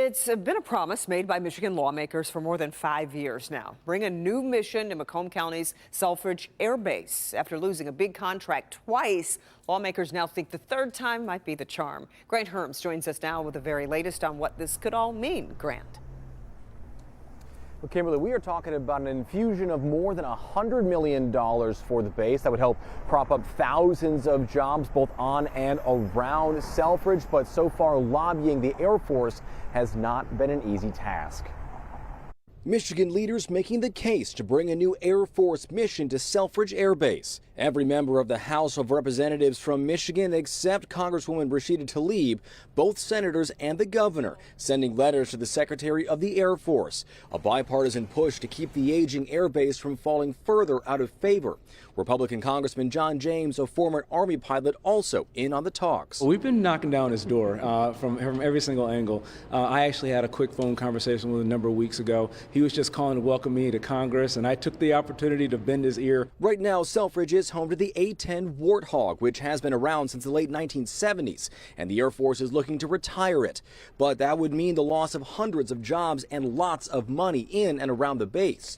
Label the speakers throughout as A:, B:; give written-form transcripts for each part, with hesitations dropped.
A: It's been a promise made by Michigan lawmakers for more than 5 years now. Bring a new mission to Macomb County's Selfridge Air Base. After losing a big contract twice, lawmakers now think the third time might be the charm. Grant Herms joins us now with the very latest on what this could all mean. Grant.
B: Well, Kimberly, we are talking about an infusion of more than $100 million for the base that would help prop up thousands of jobs both on and around Selfridge. But so far, lobbying the Air Force has not been an easy task.
C: Michigan leaders making the case to bring a new Air Force mission to Selfridge Air Base. Every member of the House of Representatives from Michigan except Congresswoman Rashida Tlaib, both senators and the governor, sending letters to the Secretary of the Air Force. A bipartisan push to keep the aging air base from falling further out of favor. Republican Congressman John James, a former Army pilot, also in on the talks.
D: We've been knocking down his door from every single angle. I actually had a quick phone conversation with him a number of weeks ago. He was just calling to welcome me to Congress, and I took the opportunity to bend his ear.
C: Right now, Selfridge is home to the A-10 Warthog, which has been around since the late 1970s, and the Air Force is looking to retire it. But that would mean the loss of hundreds of jobs and lots of money in and around the base.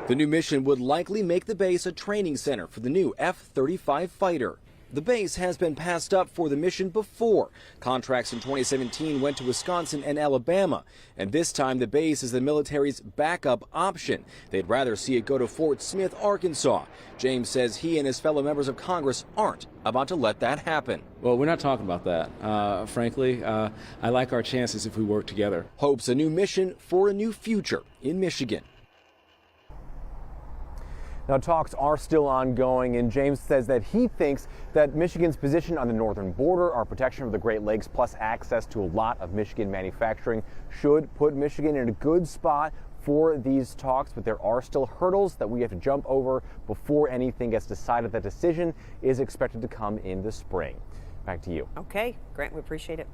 C: The new mission would likely make the base a training center for the new F-35 fighter. The base has been passed up for the mission before. Contracts in 2017 went to Wisconsin and Alabama, and this time the base is the military's backup option. They'd rather see it go to Fort Smith, Arkansas. James says he and his fellow members of Congress aren't about to let that happen.
D: Well, we're not talking about that. Frankly, I like our chances if we work together.
C: Hopes a new mission for a new future in Michigan.
B: Now, talks are still ongoing, and James says that he thinks that Michigan's position on the northern border, our protection of the Great Lakes, plus access to a lot of Michigan manufacturing should put Michigan in a good spot for these talks. But there are still hurdles that we have to jump over before anything gets decided. That decision is expected to come in the spring. Back to you.
A: Okay, Grant, we appreciate it.